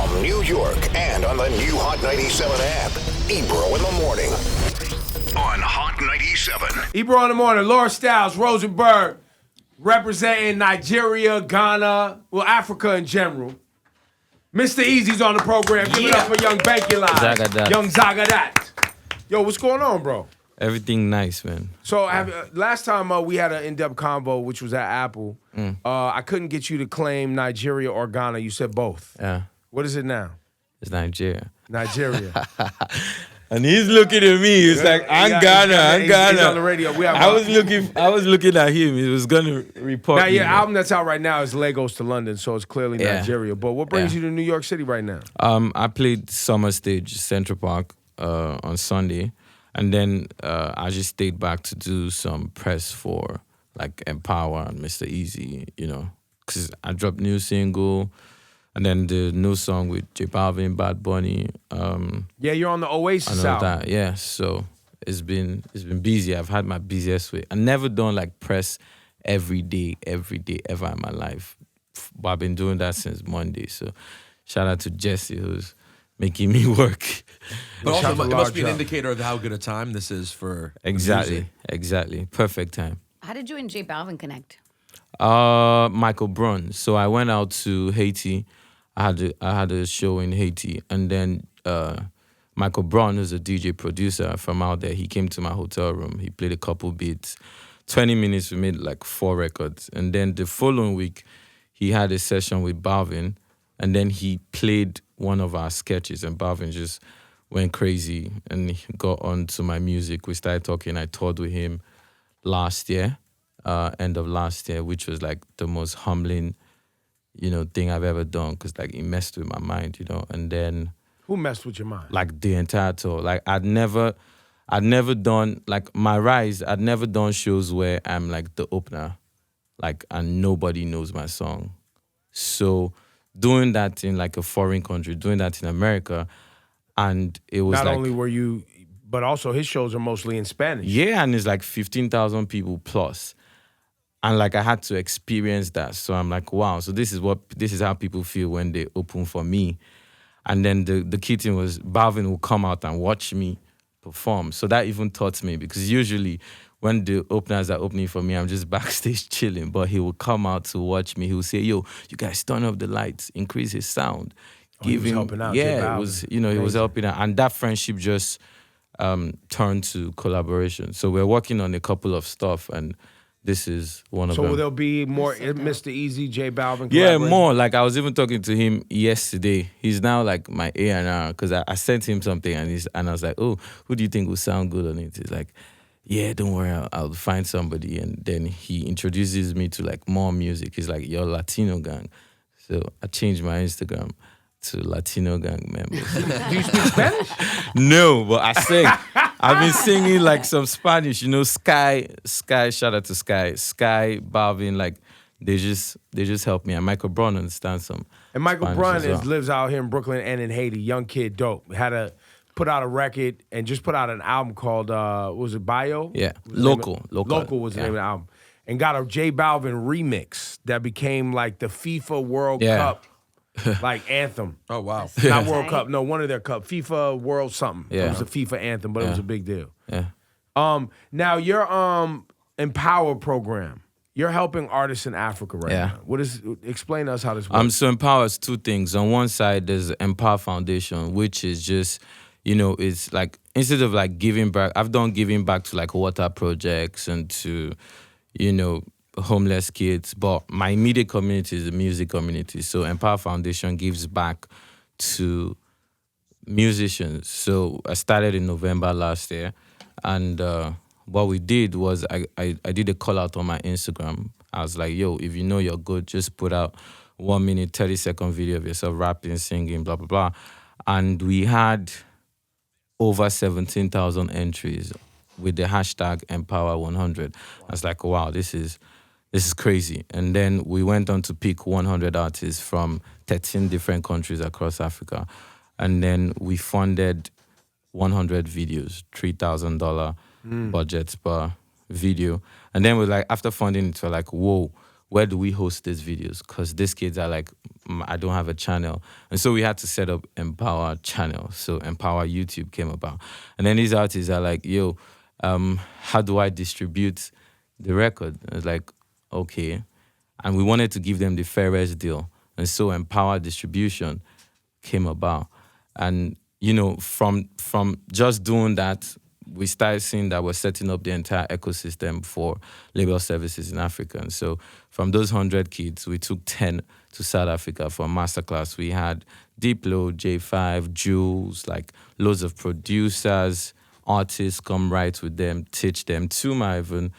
From New York and on the new Hot 97 app, Ebro in the morning on Hot 97. Ebro in the morning, Laura Styles, Rosenberg, representing Nigeria, Ghana, well, Africa in general. Mr. Eazi's on the program. Give it up for Young Banky Line. Zagadat. Young Zagadat. Yo, what's going on, bro? Everything nice, man. So last time we had an in-depth convo, which was at Apple. I couldn't get you to claim Nigeria or Ghana. You said both. Yeah. What is it now? It's Nigeria. Nigeria. And he's looking at me. He's like, I'm Ghana. He's on the radio. I was looking at him. He was gonna report. Now, me, your man. album that's out right now is Lagos to London, so it's clearly Nigeria. But what brings you to New York City right now? I played Summer Stage, Central Park, on Sunday. And then I just stayed back to do some press for like EmPawa and Mr. Eazi, you know, because I dropped new single and then the new song with Balvin and Bad Bunny. Yeah, you're on the Oasis album. That, yeah. So it's been busy. I've had my busiest week. I've never done like press every day ever in my life. But I've been doing that since Monday. So shout out to Jesse who's making me work. But also, it must be an indicator of how good a time this is for Exactly. Perfect time. How did you and J Balvin connect? Michael Brun. So I went out to Haiti. I had a show in Haiti, and then Michael Brun, who's a DJ producer from out there, he came to my hotel room. He played a couple beats. 20 minutes, we made like 4 records. And then the following week, he had a session with Balvin, and then he played one of our sketches, and Balvin just went crazy and he got onto my music. We started talking. I toured with him last year, end of last year, which was like the most humbling, you know, thing I've ever done because like it messed with my mind, you know. And then who messed with your mind? Like the entire tour. Like I'd never done like my rise. I'd never done shows where I'm like the opener, like and nobody knows my song. So doing that in like a foreign country, doing that in America, and it was not like, only were you, but also his shows are mostly in Spanish. Yeah, and it's like 15,000 people plus, and like I had to experience that. So I'm like, wow. So this is how people feel when they open for me, and then the key thing was Balvin will come out and watch me perform. So that even taught me because usually when the openers are opening for me, I'm just backstage chilling. But he will come out to watch me. He will say, "Yo, you guys turn up the lights, increase his sound." He was helping out. Yeah, it was. You know, he was helping out, and that friendship just turned to collaboration. So we're working on a couple of stuff, and this is one of them. So will there be more Mr. Eazi, J Balvin? Yeah, more. Like I was even talking to him yesterday. He's now like my A&R because I sent him something, and I was like, "Oh, who do you think will sound good on it?" He's like, "Yeah, don't worry, I'll find somebody." And then he introduces me to like more music. He's like, "You're Latino gang." So I changed my Instagram to Latino gang members. Do you speak Spanish? No, but I sing. I've been singing like some Spanish, you know, Sky, shout out to Sky, Balvin, like they just help me. And Michael Brun understands some. And Michael Spanish Brun as well. lives out here in Brooklyn and in Haiti. Young kid, dope. Put out a record and just put out an album called what was it, Bio? Yeah, Local was the Yeah. name of the album. And got a J Balvin remix that became like the FIFA World Cup like anthem. Oh wow. Not World Cup, no, one of their cup. FIFA World something. Yeah. It was a FIFA anthem, but it was a big deal. Yeah. Now your EmPawa program, you're helping artists in Africa right now. Explain to us how this works. So EmPawa is 2 things. On one side, there's EmPawa Foundation, which is just, you know, it's like instead of like giving back, I've done giving back to like water projects and to, you know, homeless kids, but my immediate community is the music community. So EmPawa Foundation gives back to musicians. So I started in November last year, and what we did was I did a call out on my Instagram. I was like, yo, if you know you're good, just put out 1 minute, 30-second video of yourself rapping, singing, blah, blah, blah. And we had over 17,000 entries with the hashtag EmPawa100. I was like, wow, this is crazy. And then we went on to pick 100 artists from 13 different countries across Africa. And then we funded 100 videos, $3,000 budgets per video. And then we're like, after funding it, we're like, whoa, where do we host these videos? Because these kids are like I don't have a channel. And so we had to set up EmPawa channel. So EmPawa YouTube came about. And then these artists are like, yo, how do I distribute the record? I was like, okay. And we wanted to give them the fairest deal. And so EmPawa distribution came about. And, you know, from just doing that, we started seeing that we're setting up the entire ecosystem for label services in Africa. And so from those 100 kids, we took 10 to South Africa for a masterclass. We had Diplo, J5, Jules, like loads of producers, artists come write with them, teach them. Tuma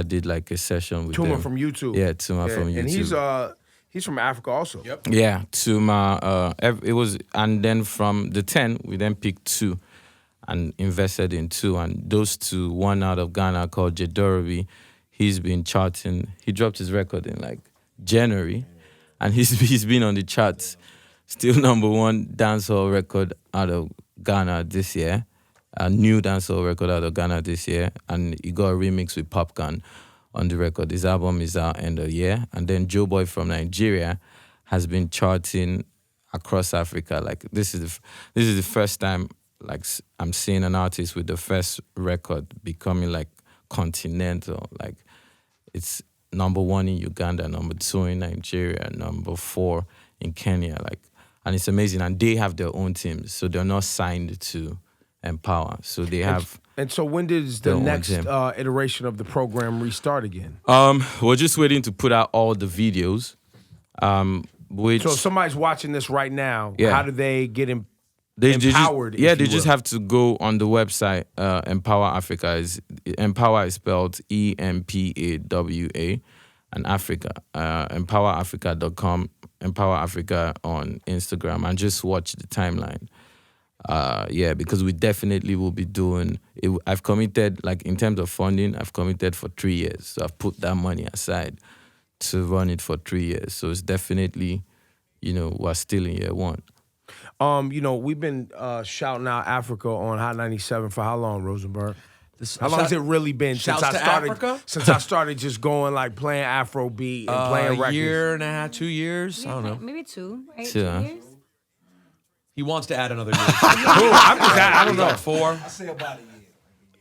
did like a session with them. Tuma from YouTube. Yeah, Tuma from YouTube. And he's from Africa also. Yep. Yeah, Tuma. It was, and then from the 10, we then picked 2 and invested in 2. And those 2, one out of Ghana called Jedorobi, he's been charting. He dropped his record in like January, and he's been on the charts. Still #1 dancehall record out of Ghana this year. A new dancehall record out of Ghana this year, and he got a remix with Popcorn on the record. His album is out end of year. And then Joe Boy from Nigeria has been charting across Africa. Like this is the first time like I'm seeing an artist with the first record becoming like continental. Like it's #1 in Uganda, #2 in Nigeria, #4 in Kenya. Like, and it's amazing. And they have their own teams, so they're not signed to EmPawa. So they have. And so when does the next iteration of the program restart again? We're just waiting to put out all the videos. Which, so if somebody's watching this right now, Yeah. how do they get Empowered. empowered? They just have to go on the website. EmPawa Africa EmPawa is spelled EmPawa, and Africa. EmPawaAfrica.com. EmPawa Africa on Instagram, and just watch the timeline. Because we definitely will be doing it. I've committed, like in terms of funding, I've committed for 3 years. So I've put that money aside to run it for 3 years. So it's definitely, we're still in year 1. We've been shouting out Africa on Hot 97 for how long, Rosenberg? How long has it really been since I started? Africa? Since I started just going like playing Afrobeat and playing records. A year and a half, 2 years. I don't know. Maybe 2, right? 2 2 years? He wants to add another year. I don't know. 4. I say about a year.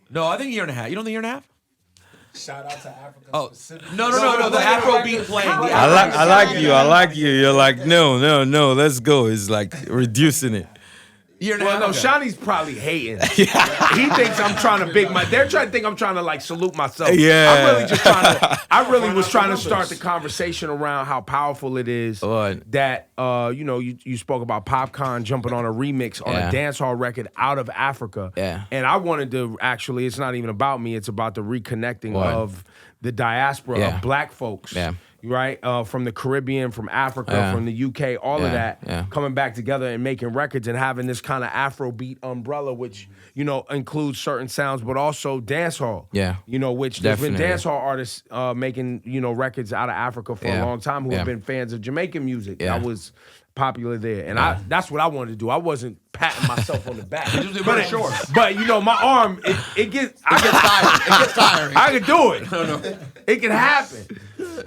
No, I think a year and a half. You don't think a year and a half? Shout out to Africa. Oh, specifically. no. The Afrobeat playing. I like you. You're like, no, let's go. It's like reducing it. Year and a half. No, Shawnee's probably hating. He thinks I'm trying to they're trying to think I'm trying to like salute myself. Yeah. I'm really just I really was trying to start the conversation around how powerful it is that, you spoke about Popcorn jumping on a remix on a dancehall record out of Africa. Yeah. And I wanted to actually, it's not even about me, it's about the reconnecting of the diaspora of black folks. Yeah. Right? From the Caribbean, from Africa, from the UK, all of that, coming back together and making records and having this kind of Afrobeat umbrella, which, includes certain sounds, but also dancehall. Yeah. Which there's been dancehall artists making, records out of Africa for a long time who have been fans of Jamaican music. Yeah. That was popular there. And that's what I wanted to do. I wasn't patting myself on the back. But my arm, it gets tired. It gets tiring. I can do it. No. It can happen.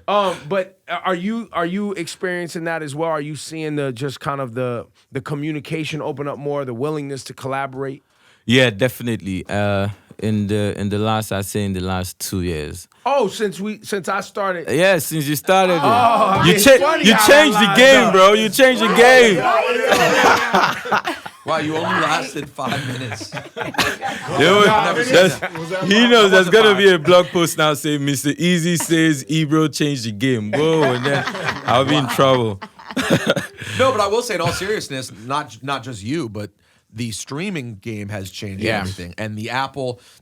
But are you experiencing that as well? Are you seeing the communication open up more, the willingness to collaborate? Yeah, definitely. In the last 2 years. Oh, since I started. Yeah, since you started. Oh, you changed the game, bro. You changed the game. Wow, you only lasted 5 minutes. He knows there's gonna be a blog post now saying Mr. Eazi says Ebro changed the game. Whoa, and then I'll be in trouble. No, but I will say in all seriousness, not just you, but the streaming game has changed everything. And the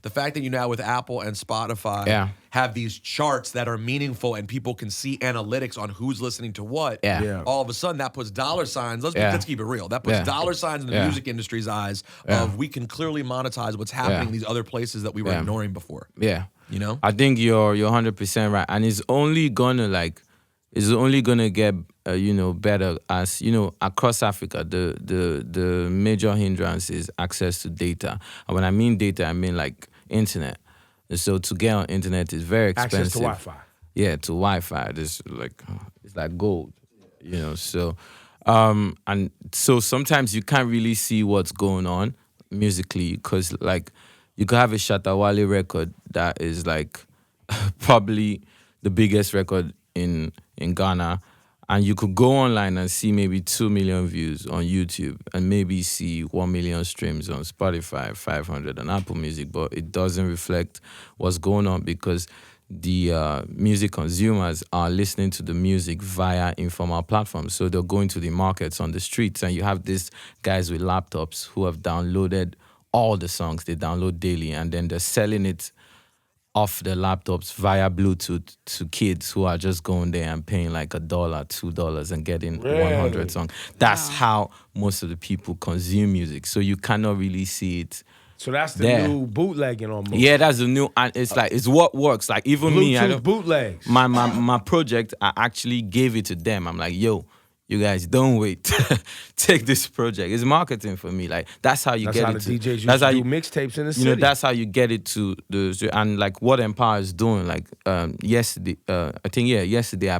fact that you now with Apple and Spotify have these charts that are meaningful and people can see analytics on who's listening to what, all of a sudden that puts dollar signs. Let's keep it real. That puts dollar signs in the music industry's eyes of we can clearly monetize what's happening in these other places that we were ignoring before. Yeah. I think you're 100% right. And it's only gonna get better as across Africa. The major hindrance is access to data, and when I mean data, I mean like internet. And so to get on internet is very expensive. Access to Wi-Fi. Yeah, to Wi-Fi. It's like gold. You know, so and so sometimes you can't really see what's going on musically because like you could have a Shatta Wale record that is like probably the biggest record in Ghana, and you could go online and see maybe 2 million views on YouTube and maybe see 1 million streams on Spotify, 500 on Apple Music, but it doesn't reflect what's going on because the music consumers are listening to the music via informal platforms. So they're going to the markets on the streets, and you have these guys with laptops who have downloaded all the songs they download daily, and then they're selling it off the laptops via Bluetooth to kids who are just going there and paying like $1, $2 and getting 100 songs. That's how most of the people consume music. So you cannot really see it. So that's the new bootlegging almost. Yeah, that's the new, and it's like it's what works. Like even me, I don't, bootlegs. My project, I actually gave it to them. I'm like, yo, you guys don't wait. Take this project. It's marketing for me. Like that's how you that's get how it. The DJs used that's to how do you mixtapes in the city. You know, that's how you get it to the and like what EmPawa is doing. Like yesterday, yesterday I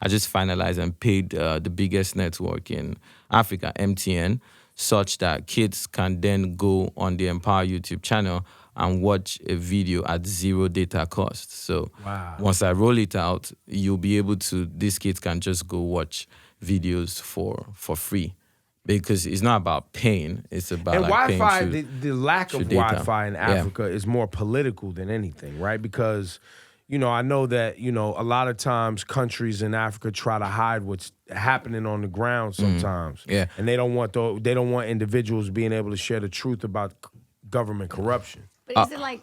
just finalized and paid the biggest network in Africa, MTN, such that kids can then go on the EmPawa YouTube channel and watch a video at 0 data cost. So once I roll it out, you'll be able to. These kids can just go watch videos for free, because it's not about paying, it's about and like Wi-Fi. paying The lack of Wi-Fi in Africa is more political than anything, right? Because I know that a lot of times countries in Africa try to hide what's happening on the ground sometimes, and they don't want individuals being able to share the truth about government corruption. But is it like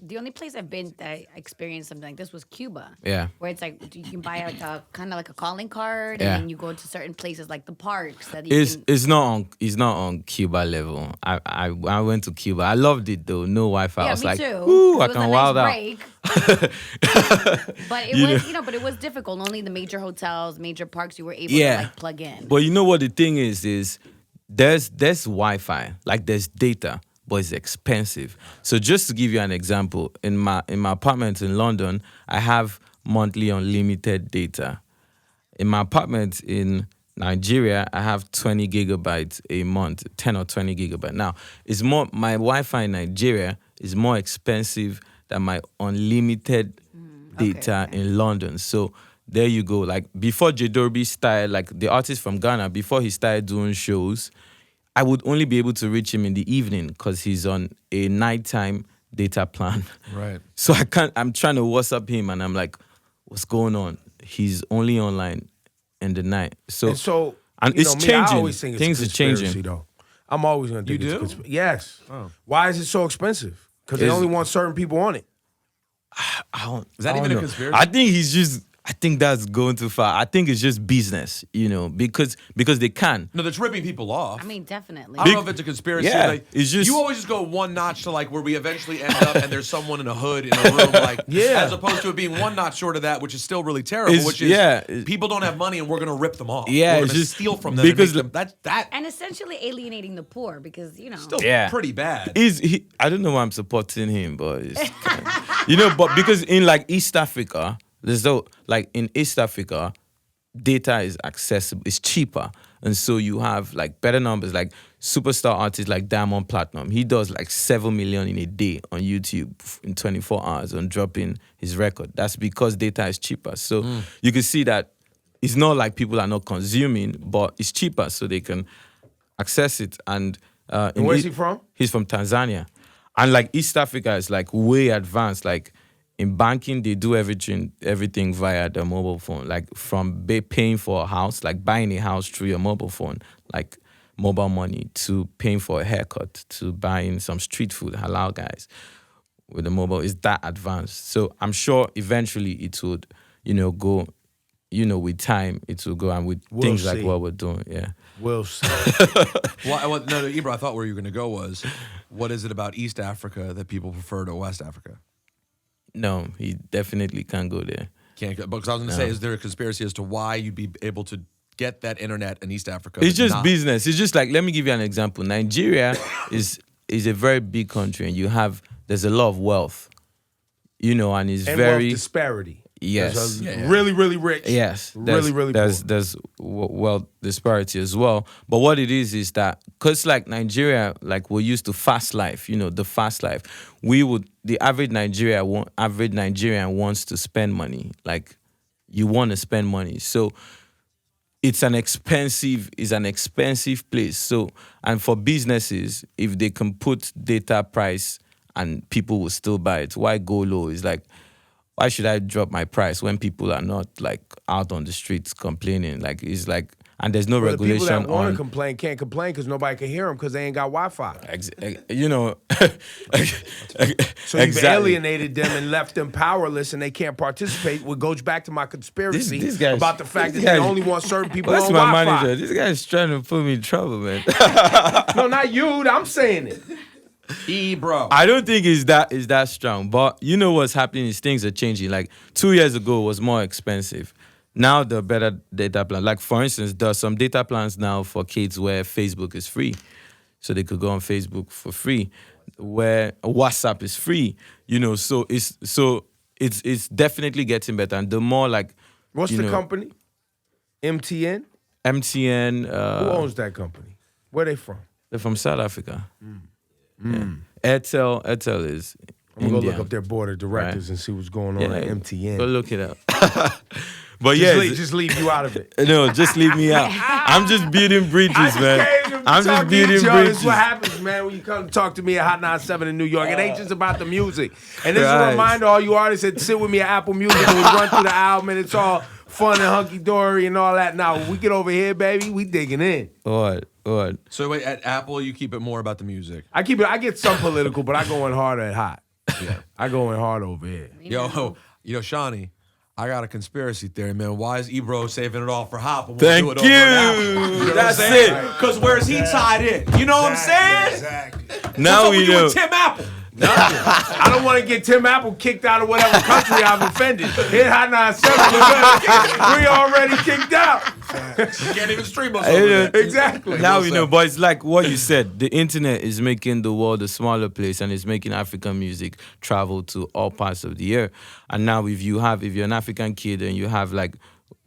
the only place I've been that I experienced something like this was Cuba? Yeah. Where it's like you can buy like a kind of like a calling card, Yeah. and then you go to certain places like the parks that It's not on Cuba level. I went to Cuba. I loved it though. No Wi-Fi. Yeah, I was me like, too. ooh, I It was can a wild nice out. break. But but it was difficult. Only the major hotels, major parks, you were able to like plug in. But you know what the thing is there's Wi-Fi, like there's data, but it's expensive. So just to give you an example, in my apartment in London, I have monthly unlimited data. In my apartment in Nigeria, I have 20 gigabytes a month, 10 or 20 gigabytes. Now, my Wi-Fi in Nigeria is more expensive than my unlimited data in London. So there you go. Like before J-Dorby started, like the artist from Ghana, before he started doing shows, I would only be able to reach him in the evening because he's on a nighttime data plan. Right. So I'm trying to WhatsApp him and I'm like, what's going on? He's only online in the night. So it's changing. I always think it's things are changing. Though. I'm always going to think You it's do? Yes. Oh. Why is it so expensive? Because they only want certain people on it. Is that even a conspiracy? I think that's going too far. I think it's just business, because they can. No, that's ripping people off. I mean, definitely. I don't know if it's a conspiracy. Yeah, like, it's just you always just go one notch to like where we eventually end up, and there's someone in a hood in a room, like as opposed to it being one notch short of that, which is still really terrible. Which is people don't have money, and we're gonna rip them off. Yeah, we're it's gonna just steal from them because and make them, that and essentially alienating the poor because still pretty bad. I don't know why I'm supporting him, but it's but because in like East Africa. Like in East Africa, data is accessible, it's cheaper. And so you have like better numbers, like superstar artists like Diamond Platinum. He does like 7 million in a day on YouTube in 24 hours on dropping his record. That's because data is cheaper. So you can see that it's not like people are not consuming, but it's cheaper so they can access it. And where's he from? He's from Tanzania. And like East Africa is like way advanced. Like in banking, they do everything via the mobile phone. Like from paying for a house, like buying a house through your mobile phone, like mobile money, to paying for a haircut, to buying some street food, halal guys, with the mobile is that advanced. So I'm sure eventually it would, go, with time it will go, and with things like what we're doing, yeah. We'll see. No, Ebro, I thought where you were going to go was, what is it about East Africa that people prefer to West Africa? No, he definitely can't go there. Can't go, because I was going to say, is there a conspiracy as to why you'd be able to get that internet in East Africa? It's just business. It's just like, let me give you an example. Nigeria is a very big country, and there's a lot of wealth, and it's and very wealth disparity. Yes. Really, really rich. Yes. Really, really there's wealth disparity as well. But what it is that, because like Nigeria, like we're used to fast life, the fast life. The average Nigerian wants to spend money. Like you want to spend money. So it's an expensive place. So, and for businesses, if they can put data price and people will still buy it, why go low? It's like, why should I drop my price when people are not like out on the streets complaining? Like, it's like, and there's no regulation the people that want on. to complain can't complain because nobody can hear them because they ain't got Wi-Fi. So you've alienated them and left them powerless and they can't participate, which goes back to my conspiracy This guy's- about the fact that this they guy's- only want certain people What's on my Wi-Fi. manager? This guy's trying to put me in trouble, man. No, not you. I'm saying it. Ebro. I don't think it's that strong. But you know what's happening is things are changing. Like 2 years ago, it was more expensive. Now the better data plan. Like for instance, there's some data plans now for kids where Facebook is free, so they could go on Facebook for free, where WhatsApp is free. So it's definitely getting better. And the more like, What's the company? MTN? MTN. Who owns that company? Where they from? They're from South Africa. Yeah. Airtel is. I'm gonna go India. look up their board of directors and see what's going on at MTN. Go look it up. But yeah, just leave you out of it. No, just leave me out. I'm just building bridges, man. I'm just building This bridges. is what happens, man, when you come talk to me at Hot 97 in New York. It ain't just about the music. And this is a Right. reminder, all you artists that sit with me at Apple Music and we run through the album and it's all fun and hunky-dory and all that. Now, when we get over here, baby, we digging in. What? So wait, at Apple, you keep it more about the music. I get some political, but I go in harder at Hot. Yeah, I go in hard over here. Yo, Shawnee, I got a conspiracy theory, man. Why is Ebro saving it all for Hop? And Thank do it over at Apple? you. know That's what I'm saying? it. Because where's he tied in? You know what I'm saying? Exactly. Now What's up we with you know. and Tim Apple? I don't want to get Tim Apple kicked out of whatever country I've offended. Hit Hot 97, we already kicked out. You can't even stream us over there. Exactly. Now we know, but it's like what you said. The internet is making the world a smaller place, and it's making African music travel to all parts of the earth. And now, if you're an African kid and you have like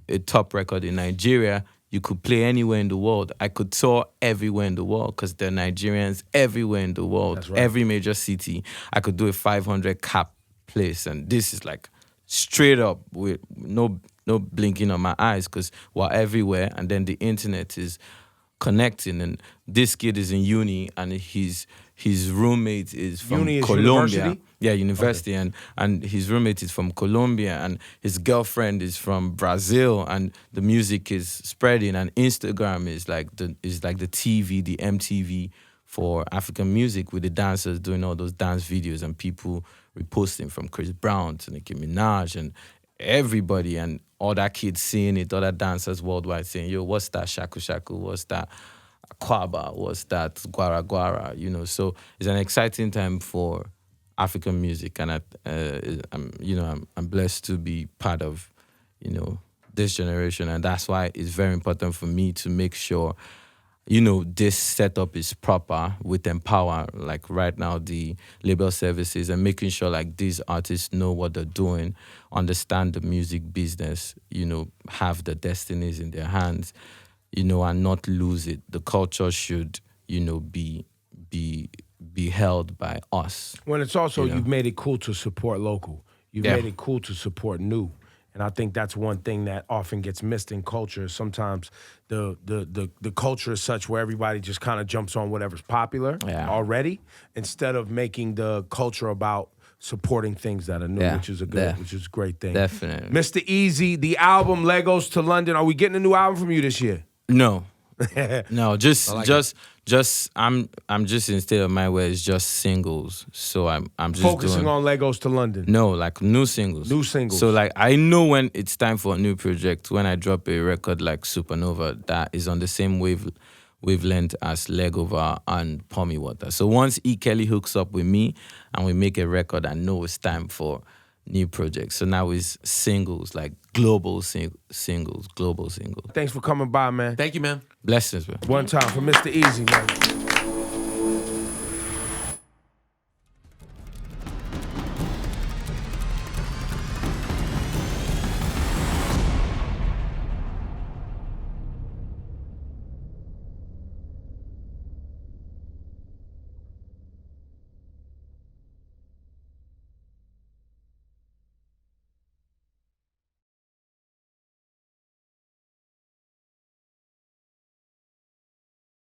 a top record in Nigeria, you could play anywhere in the world. I could tour everywhere in the world because there are Nigerians everywhere in the world. That's right. Every major city. I could do a 500 cap place, and this is like straight up with no blinking on my eyes because we're everywhere, and then the internet is connecting. And this kid is in uni, and his roommate is from Uni is Colombia. university? Yeah, university, and his roommate is from Colombia, and his girlfriend is from Brazil, and the music is spreading, and Instagram is like the TV, the MTV for African music, with the dancers doing all those dance videos and people reposting, from Chris Brown to Nicki Minaj and everybody, and all that kids seeing it, all that dancers worldwide saying, yo, what's that shaku shaku, what's that kwaba, what's that guara guara, so it's an exciting time for African music, and I'm blessed to be part of, this generation, and that's why it's very important for me to make sure, this setup is proper with EmPawa. Like right now, the label services, and making sure like these artists know what they're doing, understand the music business, have the destinies in their hands, and not lose it. The culture should, be held by us. When it's also, you've made it cool to support local. You've made it cool to support new. And I think that's one thing that often gets missed in culture. Sometimes the culture is such where everybody just kind of jumps on whatever's popular already, instead of making the culture about supporting things that are new, which is a great thing. Definitely. Mr. Eazi, the album Legos to London. Are we getting a new album from you this year? No. No, I'm just in state of mind where it's just singles. So I'm just focusing on Legos to London. No, like new singles. New singles. So like I know when it's time for a new project, when I drop a record like Supernova that is on the same wavelength as Legover and Pommy Water. So once E. Kelly hooks up with me and we make a record, I know it's time for new projects. So now it's singles, like global singles. Thanks for coming by, man. Thank you, man. Blessings, man. One time for Mr. Eazi, man.